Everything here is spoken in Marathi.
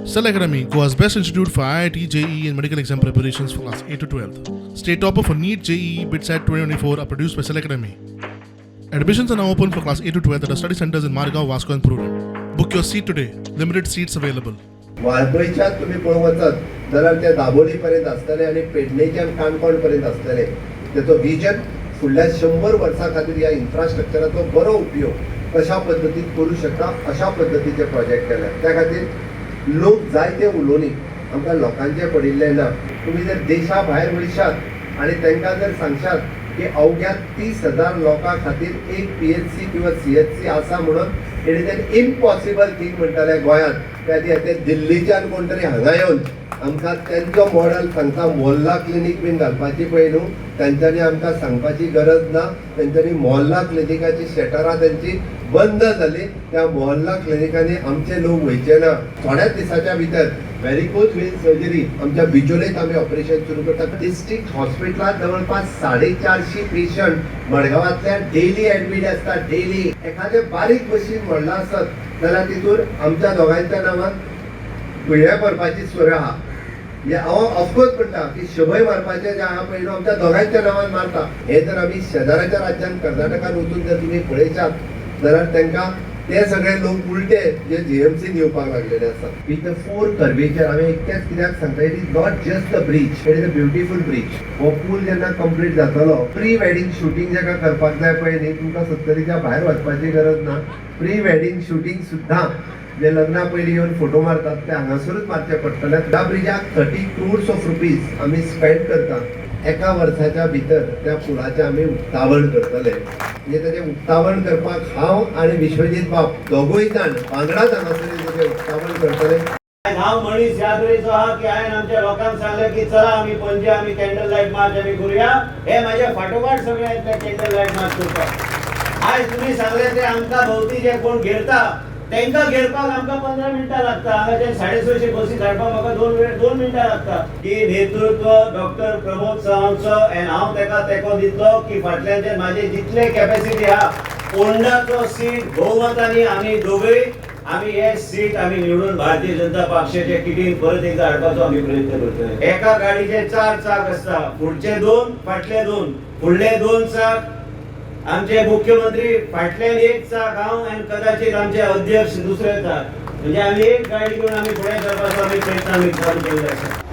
Cell Academy, Goa's best institute for IIT, JEE and medical exam preparations for class 8 to 12th. State topper for NEET, JEE, BITSAT 2024 are produced by Cell Academy. Admissions are now open for class 8 to 12th at our study centers in Margao, Vasco and Purur. Book your seat today. Limited seats available. वाळपयच्यात तुम्ही पळोवंक वचत जाल्यार ते दाबोळी पर्यंत आसतले आनी पेडणेच्यान काणकोण पर्यंत आसतले. तेचो विजन फुडल्या 100 वर्सां खातीर ह्या इन्फ्रास्ट्रक्चराचो बरो उपयोग कशा पद्दतीन करूं शकता अशा पद्दतीचे प्रोजेक्ट केले. त्या खातीर लोक जायते उलोवनी आमकां लोकांचे पडिल्ले ना. तुम्ही जर देशा भायर वयशात आनी तांकां जर सांगशात की अवघ्या 30,000 लोकां खातीर एक PHC किंवा CHC आसा म्हणून it is an impossible thing म्हणटाले गोंयांत. त्या ते दिल्लीच्यान कोण तरी हांगा येवन आमकां तेंचो मॉडल सांगता. मोहल्ला क्लिनीक बीन घालपाची पळय न्हू, तेंच्यांनी आमकां सांगपाची गरज ना. तेंच्यांनी मोहल्ला क्लिनिकाची शटरां तेंची बंद जाली. त्या मोहल्ला क्लिनिकांनी आमचे लोक वयचे ना. थोड्याच दिसाच्या भितर व्हेरिकोज व्हेन सर्जरी आमच्या बिचोलेंत आमी ऑपरेशन सुरू करतात. डिस्ट्रिक्ट हॉस्पिटलांत जवळपास 450 पेशंट मडगांवांतल्यान डेली एडमीट आसतात. डेली एखादे बारीक मशीन व्हडला आसत जाल्यार तितून आमच्या दोगांच्या नांवान पिळ्या करपाची सोय आहा. हांव ऑफकोर्स म्हणटा की शबय मारपाचे जे आहा पळय आमच्या दोगांच्या नांवान मारता. हे जर आमी शेजाऱ्याच्या राज्यान कर्नाटकान वचून जर तुमी पळयशात जाल्यार तांकां ते सगळे लोक उलटे जे GMCन येवपाक लागलेले आसात. विथ द 4 कर्वेचर हांवें इतकेंच कित्याक सांगता, it is not just the bridge, it is a beautiful bridge. हो पूल जेन्ना कंप्लीट जातलो, प्री वेडिंग शूटिंग जेका करपाक जाय पळय न्ही, तुमकां 70च्या भायर वचपाची गरज ना. प्री वेडिंग शूटिंग सुद्दां जे लग्ना पयलीं येवन फोटो मारतात ते हांगासरूच मारचे पडटले. त्या ब्रिजाक 30 crores of rupees आमी स्पेंड करता. एका वर्साच्या भितर त्या पुलाचें आमी उक्तावण करतले. म्हणजे तेजें उक्तावण करपाक हांव आनी विश्वजीत बाब दोगूय जाण वांगडाच हांगासर तेजें उक्तावण करतले. हांव मनीस ह्या तरेचो आहा की हांवें आमच्या लोकांक सांगलें की चला आमी पणजे आमी कॅन्डल लायट मार्च आमी करुया. हे म्हाज्या फाटोफाट सगळे येतले कॅन्डल लायट मार्च करपाक. आयज तुमी सांगलें ते आमकां भोंवती जे कोण घेरता तांकां घेरपाक आमकां 15 मिनटां लागता. हांगाच्यान 650 बसी धाडपाक म्हाका 2 मिनटां लागता. की नेतृत्व डॉक्टर प्रमोद सावंतचो आनी हांव ताका तेंको दितलो की फाटल्यानच्यान म्हाजे जितले कॅपॅसिटी आहा पोंडाचो सीट भोवमतांनी आमी दोगूय आमी हे सीट आमी निवडून भारतीय जनता पक्षाच्या किटीन परत एकदा हाडपाचो आमी प्रयत्न करतले. एका गाडीचे 4 चाक आसता, फुडचे 2 फाटले 2. फुडले 2 चाक आमचे मुख्यमंत्री, फाटल्यान 1 चाक हांव आनी कदाचित आमचे अध्यक्ष दुसरे चाक. म्हणजे आमी एक गाडी घेवन आमी फुडें सरपाचो आमी प्रयत्न आमी चालू केल्लो आसा.